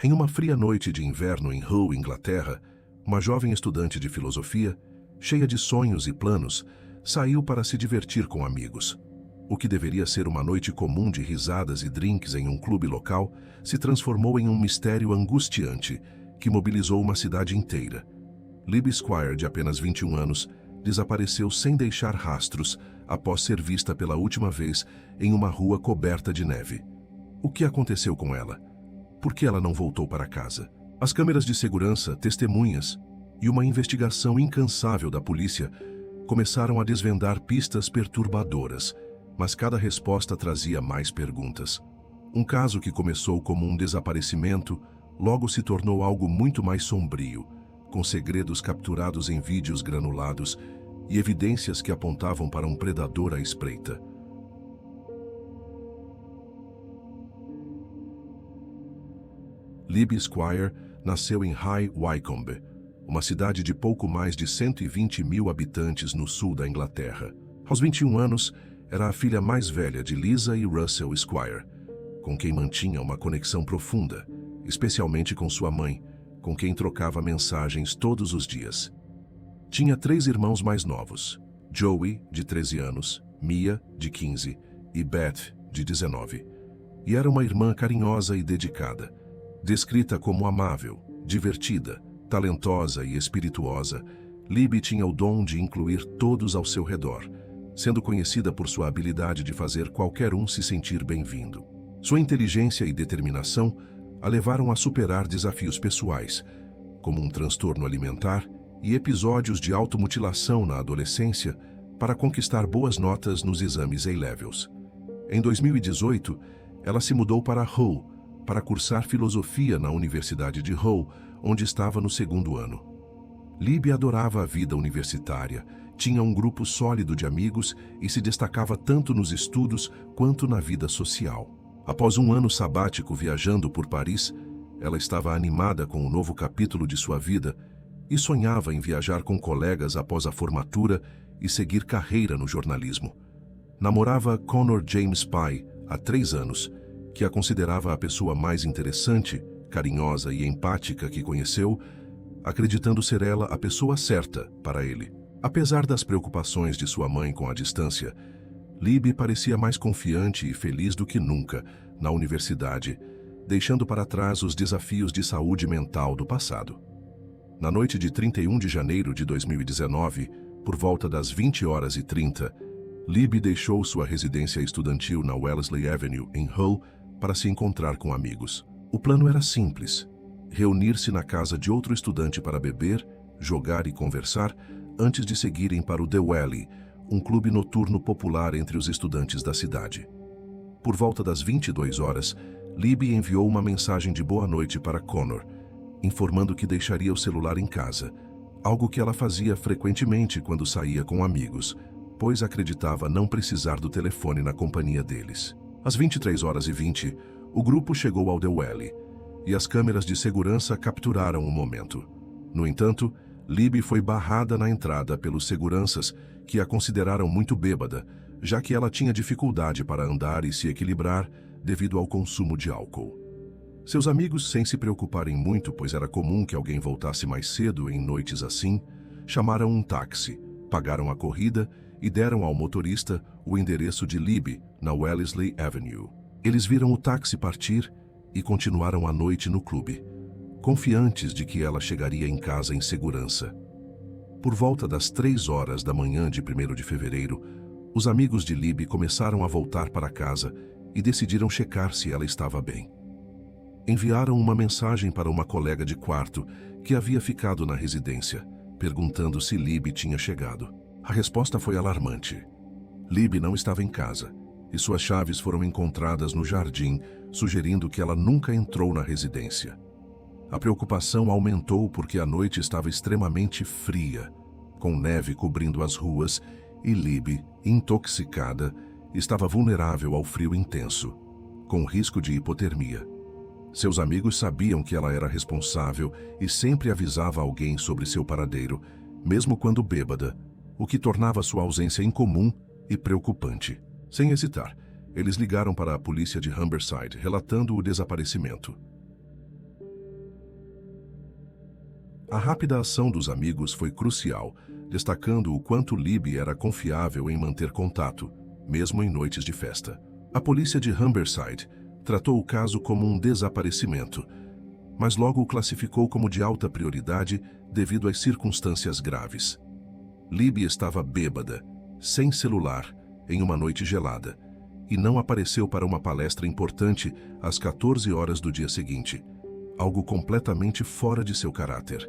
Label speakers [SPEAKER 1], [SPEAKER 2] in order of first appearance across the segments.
[SPEAKER 1] Em uma fria noite de inverno em Hull, Inglaterra, uma jovem estudante de filosofia, cheia de sonhos e planos, saiu para se divertir com amigos. O que deveria ser uma noite comum de risadas e drinks em um clube local se transformou em um mistério angustiante que mobilizou uma cidade inteira. Libby Squire, de apenas 21 anos, desapareceu sem deixar rastros após ser vista pela última vez em uma rua coberta de neve. O que aconteceu com ela? Por que ela não voltou para casa? As câmeras de segurança, testemunhas e uma investigação incansável da polícia começaram a desvendar pistas perturbadoras, mas cada resposta trazia mais perguntas. Um caso que começou como um desaparecimento logo se tornou algo muito mais sombrio, com segredos capturados em vídeos granulados e evidências que apontavam para um predador à espreita. Libby Squire nasceu em High Wycombe, uma cidade de pouco mais de 120 mil habitantes no sul da Inglaterra. Aos 21 anos, era a filha mais velha de Lisa e Russell Squire, com quem mantinha uma conexão profunda, especialmente com sua mãe, com quem trocava mensagens todos os dias. Tinha 3 irmãos mais novos, Joey, de 13 anos, Mia, de 15, e Beth, de 19. E era uma irmã carinhosa e dedicada. Descrita como amável, divertida, talentosa e espirituosa, Libby tinha o dom de incluir todos ao seu redor, sendo conhecida por sua habilidade de fazer qualquer um se sentir bem-vindo. Sua inteligência e determinação a levaram a superar desafios pessoais, como um transtorno alimentar e episódios de automutilação na adolescência, para conquistar boas notas nos exames A-Levels. Em 2018, ela se mudou para Hull, para cursar filosofia na Universidade de Hull, onde estava no 2º ano. Libby adorava a vida universitária, tinha um grupo sólido de amigos e se destacava tanto nos estudos quanto na vida social. Após um ano sabático viajando por Paris, ela estava animada com um novo capítulo de sua vida e sonhava em viajar com colegas após a formatura e seguir carreira no jornalismo. Namorava Connor James Pye há 3 anos, que a considerava a pessoa mais interessante, carinhosa e empática que conheceu, acreditando ser ela a pessoa certa para ele. Apesar das preocupações de sua mãe com a distância, Libby parecia mais confiante e feliz do que nunca na universidade, deixando para trás os desafios de saúde mental do passado. Na noite de 31 de janeiro de 2019, por volta das 20h30, Libby deixou sua residência estudantil na Wellesley Avenue, em Hull, para se encontrar com amigos. O plano era simples: reunir-se na casa de outro estudante para beber, jogar e conversar, antes de seguirem para o The Wally, um clube noturno popular entre os estudantes da cidade. Por volta das 22h, Libby enviou uma mensagem de boa noite para Connor, informando que deixaria o celular em casa, algo que ela fazia frequentemente quando saía com amigos, pois acreditava não precisar do telefone na companhia deles. Às 23h20, o grupo chegou ao The Wally, e as câmeras de segurança capturaram o momento. No entanto, Libby foi barrada na entrada pelos seguranças, que a consideraram muito bêbada, já que ela tinha dificuldade para andar e se equilibrar devido ao consumo de álcool. Seus amigos, sem se preocuparem muito, pois era comum que alguém voltasse mais cedo em noites assim, chamaram um táxi, pagaram a corrida e deram ao motorista o endereço de Libby, na Wellesley Avenue. Eles viram o táxi partir e continuaram a noite no clube, confiantes de que ela chegaria em casa em segurança. Por volta das 3h da manhã de 1º de fevereiro, os amigos de Libby começaram a voltar para casa e decidiram checar se ela estava bem. Enviaram uma mensagem para uma colega de quarto que havia ficado na residência, perguntando se Libby tinha chegado. A resposta foi alarmante. Libby não estava em casa, e suas chaves foram encontradas no jardim, sugerindo que ela nunca entrou na residência. A preocupação aumentou porque a noite estava extremamente fria, com neve cobrindo as ruas, e Libby, intoxicada, estava vulnerável ao frio intenso, com risco de hipotermia. Seus amigos sabiam que ela era responsável e sempre avisava alguém sobre seu paradeiro, mesmo quando bêbada, o que tornava sua ausência incomum e preocupante. Sem hesitar, eles ligaram para a polícia de Humberside, relatando o desaparecimento. A rápida ação dos amigos foi crucial, destacando o quanto Libby era confiável em manter contato, mesmo em noites de festa. A polícia de Humberside tratou o caso como um desaparecimento, mas logo o classificou como de alta prioridade devido às circunstâncias graves. Libby estava bêbada, sem celular, em uma noite gelada, e não apareceu para uma palestra importante às 14 horas do dia seguinte, algo completamente fora de seu caráter.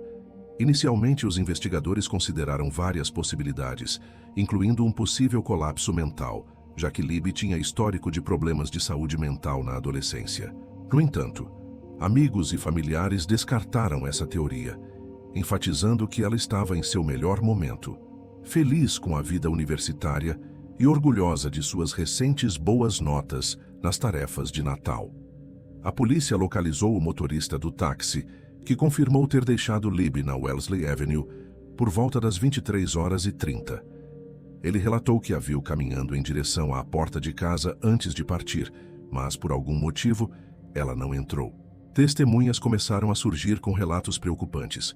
[SPEAKER 1] Inicialmente, os investigadores consideraram várias possibilidades, incluindo um possível colapso mental, já que Libby tinha histórico de problemas de saúde mental na adolescência. No entanto, amigos e familiares descartaram essa teoria, enfatizando que ela estava em seu melhor momento, feliz com a vida universitária e orgulhosa de suas recentes boas notas nas tarefas de Natal. A polícia localizou o motorista do táxi, que confirmou ter deixado Libby na Wellesley Avenue por volta das 23h30. Ele relatou que a viu caminhando em direção à porta de casa antes de partir, mas por algum motivo, ela não entrou. Testemunhas começaram a surgir com relatos preocupantes.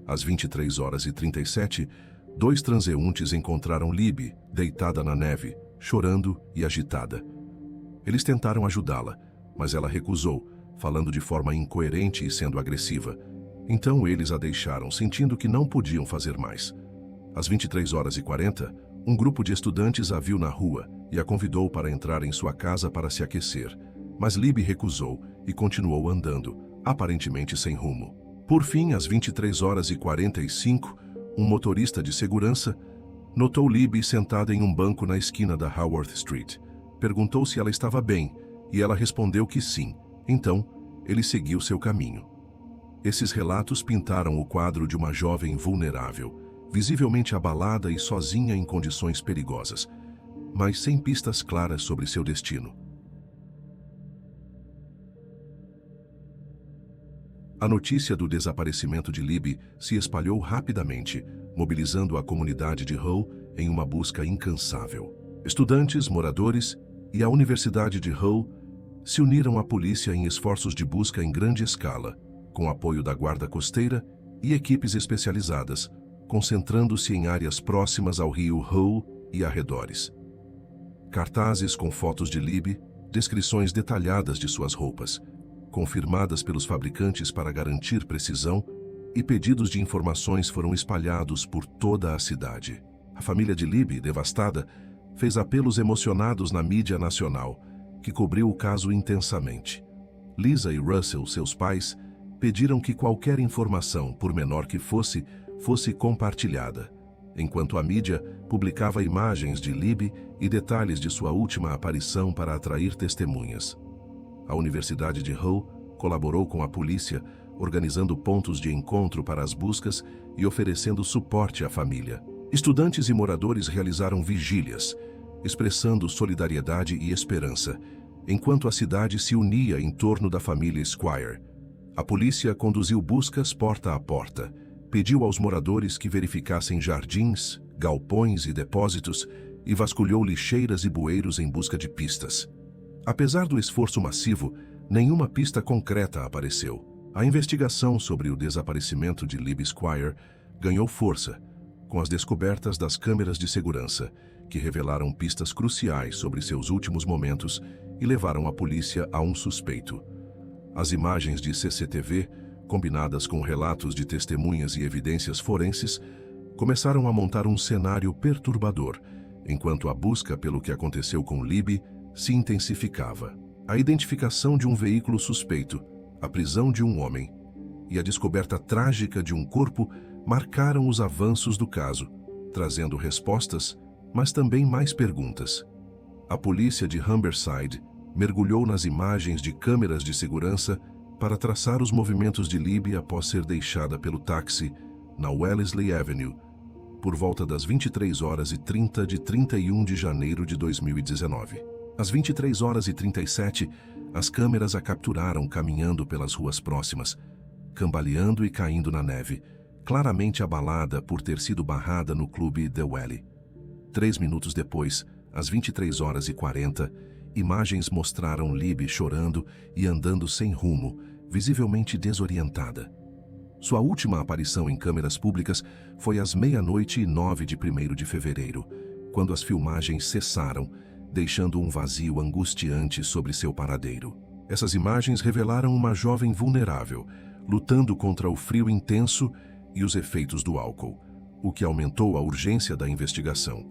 [SPEAKER 1] Às 23h37, 2 transeuntes encontraram Libby deitada na neve, chorando e agitada. Eles tentaram ajudá-la, mas ela recusou, falando de forma incoerente e sendo agressiva. Então eles a deixaram, sentindo que não podiam fazer mais. Às 23h40, um grupo de estudantes a viu na rua e a convidou para entrar em sua casa para se aquecer, mas Libby recusou e continuou andando, aparentemente sem rumo. Por fim, às 23h45, um motorista de segurança notou Libby sentada em um banco na esquina da Haworth Street. Perguntou se ela estava bem e ela respondeu que sim. Então, ele seguiu seu caminho. Esses relatos pintaram o quadro de uma jovem vulnerável, visivelmente abalada e sozinha em condições perigosas, mas sem pistas claras sobre seu destino. A notícia do desaparecimento de Libby se espalhou rapidamente, mobilizando a comunidade de Hull em uma busca incansável. Estudantes, moradores e a Universidade de Hull se uniram à polícia em esforços de busca em grande escala, com apoio da Guarda Costeira e equipes especializadas, concentrando-se em áreas próximas ao rio Hull e arredores. Cartazes com fotos de Libby, descrições detalhadas de suas roupas, confirmadas pelos fabricantes para garantir precisão, e pedidos de informações foram espalhados por toda a cidade. A família de Libby, devastada, fez apelos emocionados na mídia nacional, que cobriu o caso intensamente. Lisa e Russell, seus pais, pediram que qualquer informação, por menor que fosse compartilhada, enquanto a mídia publicava imagens de Libby e detalhes de sua última aparição para atrair testemunhas. A Universidade de Hull colaborou com a polícia, organizando pontos de encontro para as buscas e oferecendo suporte à família. Estudantes e moradores realizaram vigílias, expressando solidariedade e esperança, enquanto a cidade se unia em torno da família Squire. A polícia conduziu buscas porta a porta, pediu aos moradores que verificassem jardins, galpões e depósitos e vasculhou lixeiras e bueiros em busca de pistas. Apesar do esforço massivo, nenhuma pista concreta apareceu. A investigação sobre o desaparecimento de Libby Squire ganhou força, com as descobertas das câmeras de segurança, que revelaram pistas cruciais sobre seus últimos momentos e levaram a polícia a um suspeito. As imagens de CCTV, combinadas com relatos de testemunhas e evidências forenses, começaram a montar um cenário perturbador, enquanto a busca pelo que aconteceu com Libby se intensificava. A identificação de um veículo suspeito, a prisão de um homem e a descoberta trágica de um corpo marcaram os avanços do caso, trazendo respostas, mas também mais perguntas. A polícia de Humberside mergulhou nas imagens de câmeras de segurança para traçar os movimentos de Libby após ser deixada pelo táxi na Wellesley Avenue, por volta das 23h30 de 31 de janeiro de 2019. Às 23h37, as câmeras a capturaram caminhando pelas ruas próximas, cambaleando e caindo na neve, claramente abalada por ter sido barrada no clube The Valley. 3 minutos depois, às 23h40, imagens mostraram Libby chorando e andando sem rumo, visivelmente desorientada. Sua última aparição em câmeras públicas foi às 00:09 de 1º de fevereiro, quando as filmagens cessaram, deixando um vazio angustiante sobre seu paradeiro. Essas imagens revelaram uma jovem vulnerável, lutando contra o frio intenso e os efeitos do álcool, o que aumentou a urgência da investigação.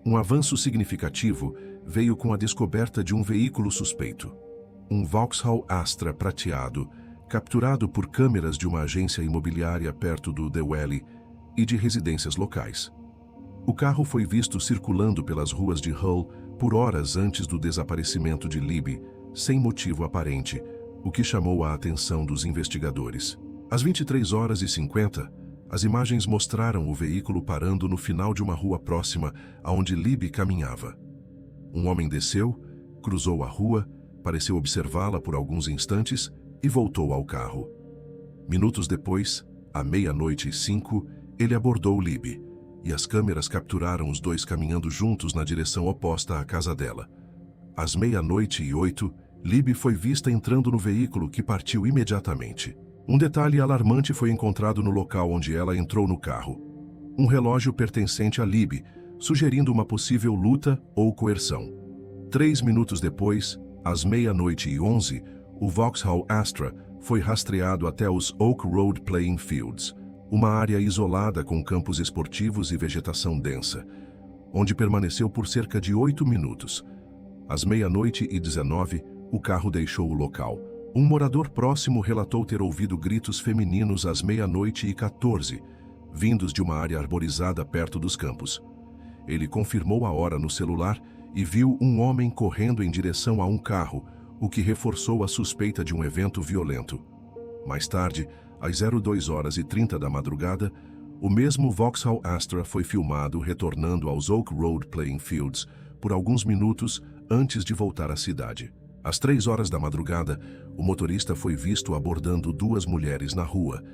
[SPEAKER 1] Um avanço significativo veio com a descoberta de um veículo suspeito. Um Vauxhall Astra prateado, capturado por câmeras de uma agência imobiliária perto do The Valley e de residências locais. O carro foi visto circulando pelas ruas de Hull por horas antes do desaparecimento de Libby, sem motivo aparente, o que chamou a atenção dos investigadores. Às 23h50, as imagens mostraram o veículo parando no final de uma rua próxima aonde Libby caminhava. Um homem desceu, cruzou a rua, pareceu observá-la por alguns instantes e voltou ao carro. Minutos depois, à 00:05, ele abordou Libby, e as câmeras capturaram os dois caminhando juntos na direção oposta à casa dela. Às 00:08, Libby foi vista entrando no veículo que partiu imediatamente. Um detalhe alarmante foi encontrado no local onde ela entrou no carro. Um relógio pertencente a Libby, sugerindo uma possível luta ou coerção. 3 minutos depois, às 00:11, o Vauxhall Astra foi rastreado até os Oak Road Playing Fields, uma área isolada com campos esportivos e vegetação densa, onde permaneceu por cerca de 8 minutos. Às 00:19, o carro deixou o local. Um morador próximo relatou ter ouvido gritos femininos às 00:14, vindos de uma área arborizada perto dos campos. Ele confirmou a hora no celular e viu um homem correndo em direção a um carro, o que reforçou a suspeita de um evento violento. Mais tarde, às 02h30 da madrugada, o mesmo Vauxhall Astra foi filmado retornando aos Oak Road Playing Fields por alguns minutos antes de voltar à cidade. Às 3h da madrugada, o motorista foi visto abordando 2 mulheres na rua,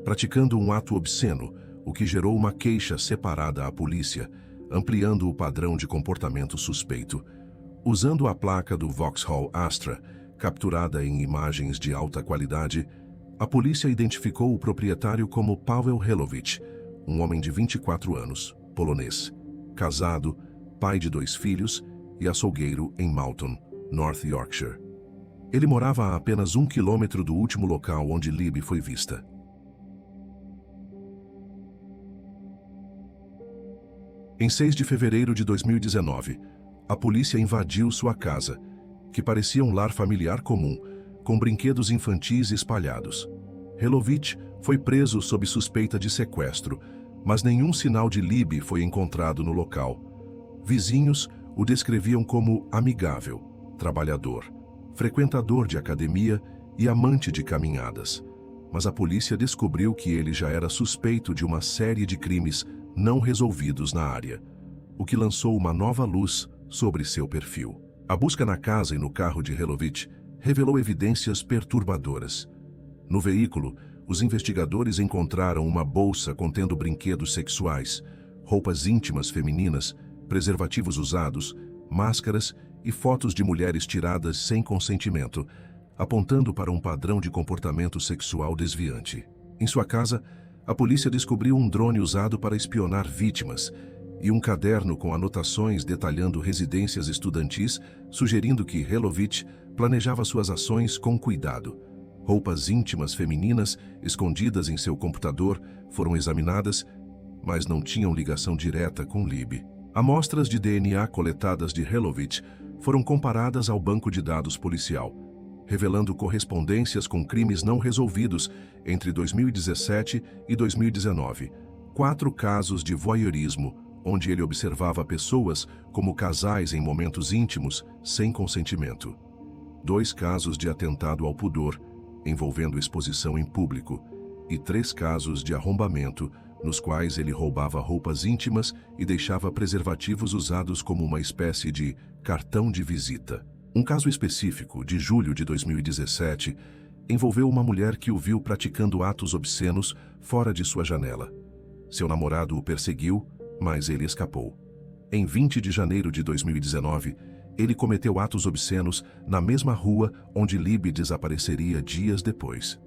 [SPEAKER 1] praticando um ato obsceno, o que gerou uma queixa separada à polícia, ampliando o padrão de comportamento suspeito. Usando a placa do Vauxhall Astra, capturada em imagens de alta qualidade, a polícia identificou o proprietário como Paweł Helowicz, um homem de 24 anos, polonês, casado, pai de 2 filhos e açougueiro em Malton, North Yorkshire. Ele morava a apenas 1 quilômetro do último local onde Libby foi vista. Em 6 de fevereiro de 2019, a polícia invadiu sua casa, que parecia um lar familiar comum, com brinquedos infantis espalhados. Helowicz foi preso sob suspeita de sequestro, mas nenhum sinal de Libby foi encontrado no local. Vizinhos o descreviam como amigável, trabalhador, frequentador de academia e amante de caminhadas. Mas a polícia descobriu que ele já era suspeito de uma série de crimes não resolvidos na área, o que lançou uma nova luz sobre seu perfil. A busca na casa e no carro de Helowicz revelou evidências perturbadoras. No veículo, os investigadores encontraram uma bolsa contendo brinquedos sexuais, roupas íntimas femininas, preservativos usados, máscaras e fotos de mulheres tiradas sem consentimento, apontando para um padrão de comportamento sexual desviante. Em sua casa, a polícia descobriu um drone usado para espionar vítimas e um caderno com anotações detalhando residências estudantis, sugerindo que Helowicz planejava suas ações com cuidado. Roupas íntimas femininas escondidas em seu computador foram examinadas, mas não tinham ligação direta com Libby. Amostras de DNA coletadas de Helowicz foram comparadas ao banco de dados policial, revelando correspondências com crimes não resolvidos entre 2017 e 2019. 4 casos de voyeurismo, onde ele observava pessoas como casais em momentos íntimos, sem consentimento. 2 casos de atentado ao pudor, envolvendo exposição em público, e 3 casos de arrombamento, nos quais ele roubava roupas íntimas e deixava preservativos usados como uma espécie de cartão de visita. Um caso específico, de julho de 2017, envolveu uma mulher que o viu praticando atos obscenos fora de sua janela. Seu namorado o perseguiu, mas ele escapou. Em 20 de janeiro de 2019, ele cometeu atos obscenos na mesma rua onde Libby desapareceria dias depois.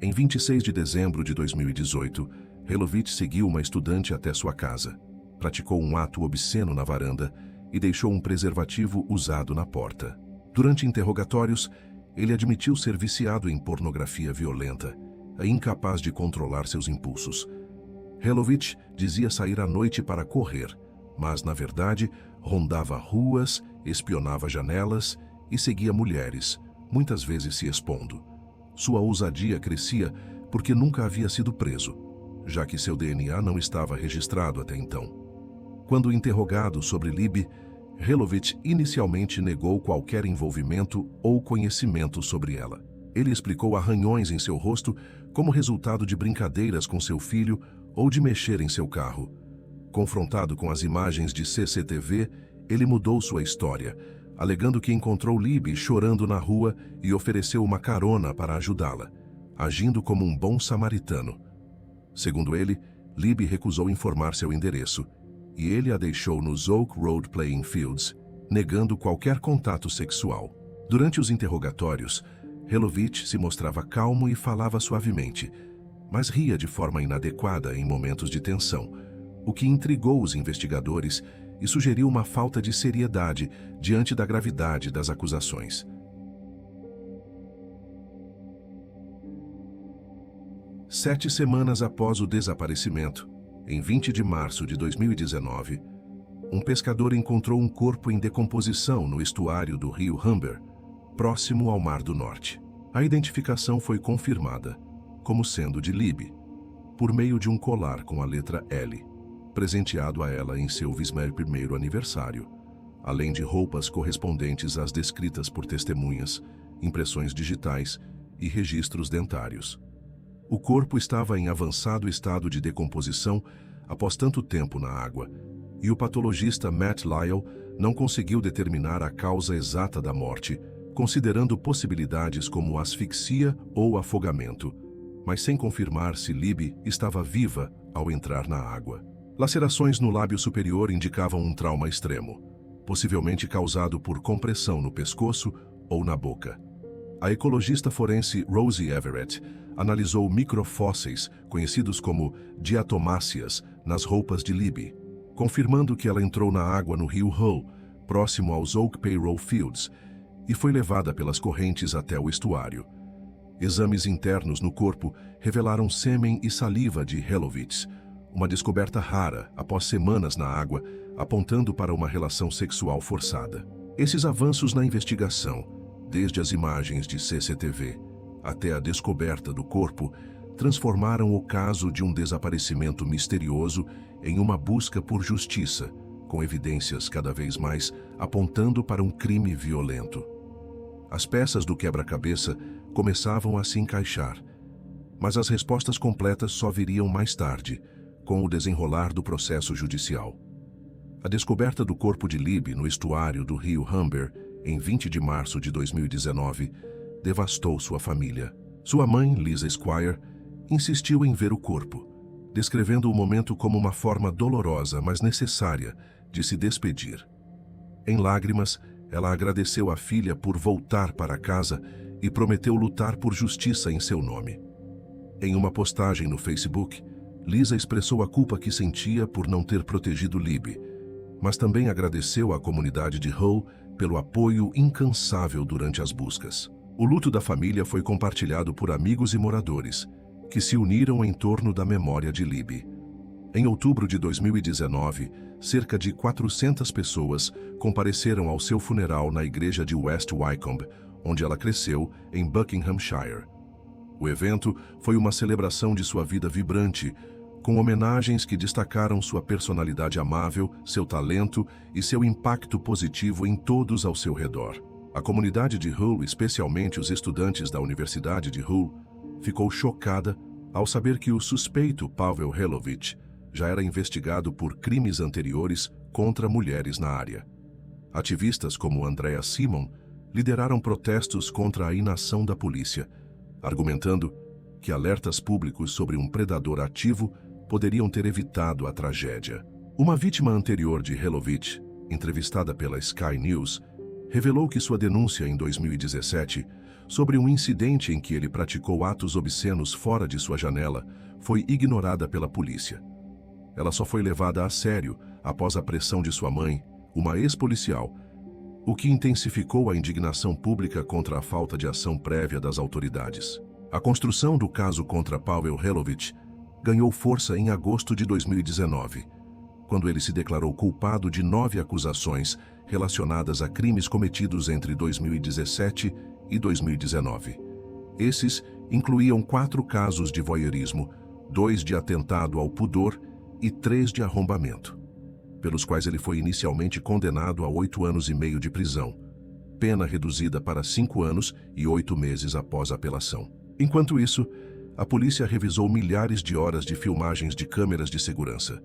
[SPEAKER 1] Em 26 de dezembro de 2018, Helovich seguiu uma estudante até sua casa, praticou um ato obsceno na varanda e deixou um preservativo usado na porta. Durante interrogatórios, ele admitiu ser viciado em pornografia violenta e incapaz de controlar seus impulsos. Helovich dizia sair à noite para correr, mas, na verdade, rondava ruas, espionava janelas e seguia mulheres, muitas vezes se expondo. Sua ousadia crescia porque nunca havia sido preso, já que seu DNA não estava registrado até então. Quando interrogado sobre Libby, Helovich inicialmente negou qualquer envolvimento ou conhecimento sobre ela. Ele explicou arranhões em seu rosto como resultado de brincadeiras com seu filho ou de mexer em seu carro. Confrontado com as imagens de CCTV, ele mudou sua história, alegando que encontrou Libby chorando na rua e ofereceu uma carona para ajudá-la, agindo como um bom samaritano. Segundo ele, Libby recusou informar seu endereço, e ele a deixou nos Oak Road Playing Fields, negando qualquer contato sexual. Durante os interrogatórios, Helovich se mostrava calmo e falava suavemente, mas ria de forma inadequada em momentos de tensão, o que intrigou os investigadores e sugeriu uma falta de seriedade diante da gravidade das acusações. 7 semanas após o desaparecimento, em 20 de março de 2019, um pescador encontrou um corpo em decomposição no estuário do rio Humber, próximo ao Mar do Norte. A identificação foi confirmada como sendo de Libby, por meio de um colar com a letra L, presenteado a ela em seu 21º aniversário, além de roupas correspondentes às descritas por testemunhas, impressões digitais e registros dentários. O corpo estava em avançado estado de decomposição após tanto tempo na água, e o patologista Matt Lyle não conseguiu determinar a causa exata da morte, considerando possibilidades como asfixia ou afogamento, mas sem confirmar se Libby estava viva ao entrar na água. Lacerações no lábio superior indicavam um trauma extremo, possivelmente causado por compressão no pescoço ou na boca. A ecologista forense Rosie Everett analisou microfósseis, conhecidos como diatomáceas, nas roupas de Libby, confirmando que ela entrou na água no rio Hull, próximo aos Oak Payroll Fields, e foi levada pelas correntes até o estuário. Exames internos no corpo revelaram sêmen e saliva de Helovich, uma descoberta rara após semanas na água, apontando para uma relação sexual forçada. Esses avanços na investigação, desde as imagens de CCTV até a descoberta do corpo, transformaram o caso de um desaparecimento misterioso em uma busca por justiça, com evidências cada vez mais apontando para um crime violento. As peças do quebra-cabeça começavam a se encaixar, mas as respostas completas só viriam mais tarde, com o desenrolar do processo judicial. A descoberta do corpo de Libby no estuário do rio Humber, em 20 de março de 2019, devastou sua família. Sua mãe, Lisa Squire, insistiu em ver o corpo, descrevendo o momento como uma forma dolorosa, mas necessária, de se despedir. Em lágrimas, ela agradeceu à filha por voltar para casa e prometeu lutar por justiça em seu nome. Em uma postagem no Facebook, Lisa expressou a culpa que sentia por não ter protegido Libby, mas também agradeceu à comunidade de Hull pelo apoio incansável durante as buscas. O luto da família foi compartilhado por amigos e moradores, que se uniram em torno da memória de Libby. Em outubro de 2019, cerca de 400 pessoas compareceram ao seu funeral na igreja de West Wycombe, onde ela cresceu, em Buckinghamshire. O evento foi uma celebração de sua vida vibrante, com homenagens que destacaram sua personalidade amável, seu talento e seu impacto positivo em todos ao seu redor. A comunidade de Hull, especialmente os estudantes da Universidade de Hull, ficou chocada ao saber que o suspeito Pavel Helovich já era investigado por crimes anteriores contra mulheres na área. Ativistas como Andrea Simon lideraram protestos contra a inação da polícia, argumentando que alertas públicos sobre um predador ativo poderiam ter evitado a tragédia. Uma vítima anterior de Helovich, entrevistada pela Sky News, revelou que sua denúncia em 2017 sobre um incidente em que ele praticou atos obscenos fora de sua janela foi ignorada pela polícia. Ela só foi levada a sério após a pressão de sua mãe, uma ex-policial, o que intensificou a indignação pública contra a falta de ação prévia das autoridades. A construção do caso contra Paweł Helowicz ganhou força em agosto de 2019, quando ele se declarou culpado de 9 acusações relacionadas a crimes cometidos entre 2017 e 2019. Esses incluíam 4 casos de voyeurismo, 2 de atentado ao pudor e 3 de arrombamento, pelos quais ele foi inicialmente condenado a 8 anos e meio de prisão, pena reduzida para 5 anos e 8 meses após a apelação. Enquanto isso, a polícia revisou milhares de horas de filmagens de câmeras de segurança,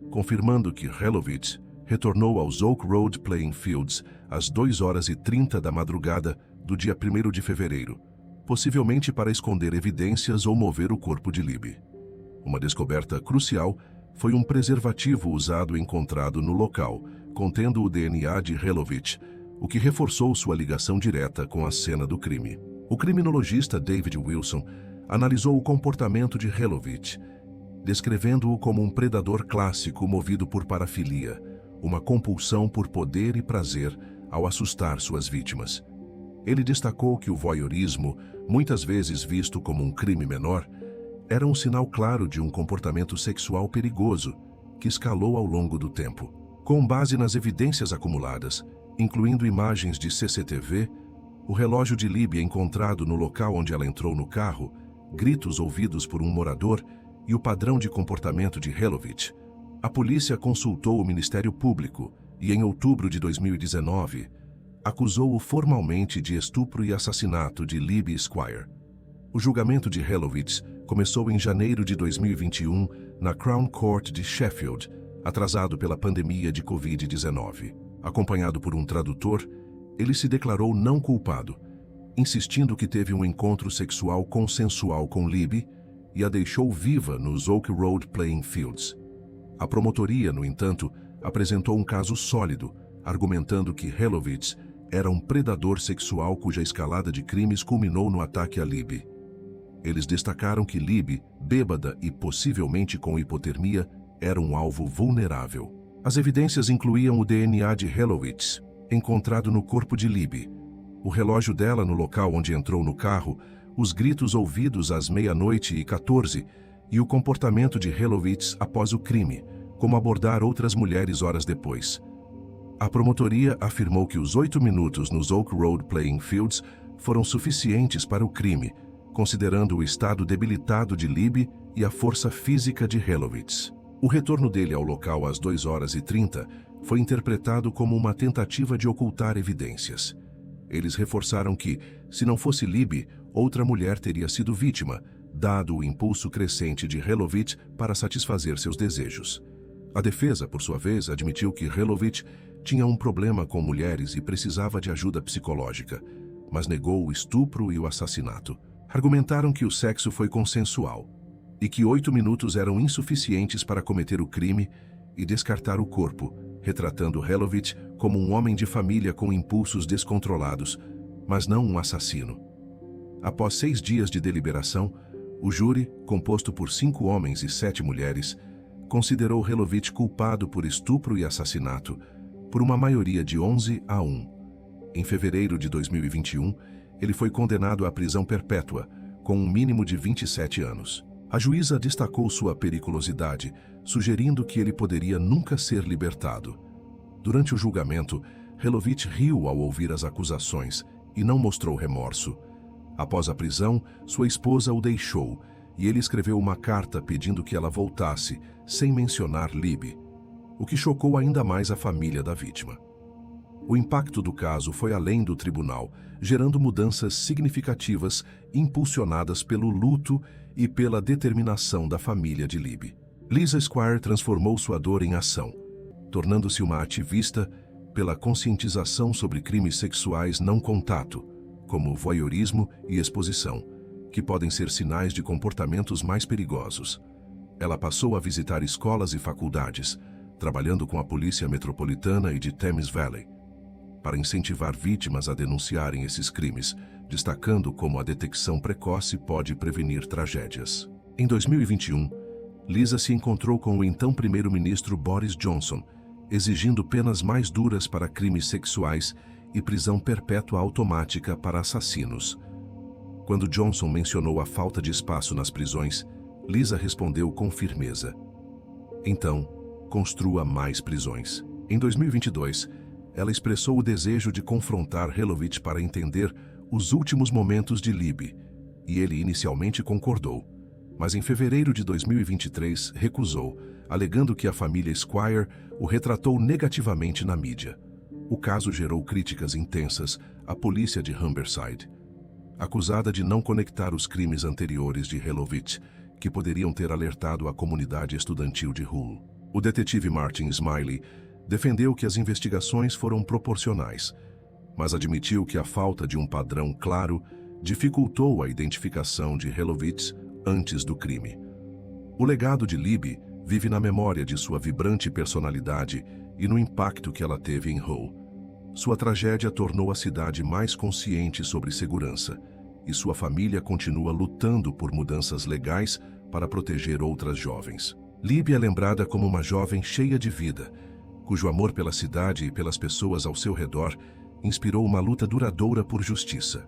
[SPEAKER 1] confirmando que Helowicz retornou aos Oak Road Playing Fields às 2h30 da madrugada do dia 1º de fevereiro, possivelmente para esconder evidências ou mover o corpo de Libby. Uma descoberta crucial foi um preservativo usado e encontrado no local, contendo o DNA de Helowicz, o que reforçou sua ligação direta com a cena do crime. O criminologista David Wilson analisou o comportamento de Helowicz, descrevendo-o como um predador clássico movido por parafilia, uma compulsão por poder e prazer ao assustar suas vítimas. Ele destacou que o voyeurismo, muitas vezes visto como um crime menor, era um sinal claro de um comportamento sexual perigoso, que escalou ao longo do tempo. Com base nas evidências acumuladas, incluindo imagens de CCTV, o relógio de Libby encontrado no local onde ela entrou no carro, gritos ouvidos por um morador e o padrão de comportamento de Helowicz, a polícia consultou o Ministério Público e, em outubro de 2019, acusou-o formalmente de estupro e assassinato de Libby Squire. O julgamento de Helowicz começou em janeiro de 2021 na Crown Court de Sheffield, atrasado pela pandemia de Covid-19. Acompanhado por um tradutor, ele se declarou não culpado, insistindo que teve um encontro sexual consensual com Libby e a deixou viva nos Oak Road Playing Fields. A promotoria, no entanto, apresentou um caso sólido, argumentando que Helowicz era um predador sexual cuja escalada de crimes culminou no ataque a Libby. Eles destacaram que Libby, bêbada e possivelmente com hipotermia, era um alvo vulnerável. As evidências incluíam o DNA de Helowicz, encontrado no corpo de Libby, o relógio dela no local onde entrou no carro, os gritos ouvidos às 00h14 e o comportamento de Helowicz após o crime, como abordar outras mulheres horas depois. A promotoria afirmou que os 8 minutos nos Oak Road Playing Fields foram suficientes para o crime, considerando o estado debilitado de Libby e a força física de Helowicz. O retorno dele ao local às 2h30 foi interpretado como uma tentativa de ocultar evidências. Eles reforçaram que, se não fosse Libby, outra mulher teria sido vítima, dado o impulso crescente de Helowicz para satisfazer seus desejos. A defesa, por sua vez, admitiu que Helowicz tinha um problema com mulheres e precisava de ajuda psicológica, mas negou o estupro e o assassinato. Argumentaram que o sexo foi consensual e que 8 minutos eram insuficientes para cometer o crime e descartar o corpo, retratando Helowicz como um homem de família com impulsos descontrolados, mas não um assassino. Após 6 dias de deliberação, o júri, composto por 5 homens e 7 mulheres, considerou Helowicz culpado por estupro e assassinato, por uma maioria de 11-1. Em fevereiro de 2021, ele foi condenado à prisão perpétua, com um mínimo de 27 anos. A juíza destacou sua periculosidade, sugerindo que ele poderia nunca ser libertado. Durante o julgamento, Helowicz riu ao ouvir as acusações e não mostrou remorso. Após a prisão, sua esposa o deixou e ele escreveu uma carta pedindo que ela voltasse, sem mencionar Libby, o que chocou ainda mais a família da vítima. O impacto do caso foi além do tribunal, gerando mudanças significativas impulsionadas pelo luto e pela determinação da família de Libby. Lisa Squire transformou sua dor em ação, tornando-se uma ativista pela conscientização sobre crimes sexuais não contato, como voyeurismo e exposição, que podem ser sinais de comportamentos mais perigosos. Ela passou a visitar escolas e faculdades, trabalhando com a Polícia Metropolitana e de Thames Valley, para incentivar vítimas a denunciarem esses crimes, destacando como a detecção precoce pode prevenir tragédias. Em 2021, Lisa se encontrou com o então primeiro-ministro Boris Johnson, exigindo penas mais duras para crimes sexuais e prisão perpétua automática para assassinos. Quando Johnson mencionou a falta de espaço nas prisões, Lisa respondeu com firmeza: então, construa mais prisões. Em 2022, ela expressou o desejo de confrontar Helovich para entender os últimos momentos de Libby, e ele inicialmente concordou, mas em fevereiro de 2023 recusou, alegando que a família Squire o retratou negativamente na mídia. O caso gerou críticas intensas à polícia de Humberside, acusada de não conectar os crimes anteriores de Helovich, que poderiam ter alertado a comunidade estudantil de Hull. O detetive Martin Smiley defendeu que as investigações foram proporcionais, mas admitiu que a falta de um padrão claro dificultou a identificação de Helovich antes do crime. O legado de Libby vive na memória de sua vibrante personalidade e no impacto que ela teve em Hull. Sua tragédia tornou a cidade mais consciente sobre segurança, e sua família continua lutando por mudanças legais para proteger outras jovens. Libby é lembrada como uma jovem cheia de vida, cujo amor pela cidade e pelas pessoas ao seu redor inspirou uma luta duradoura por justiça.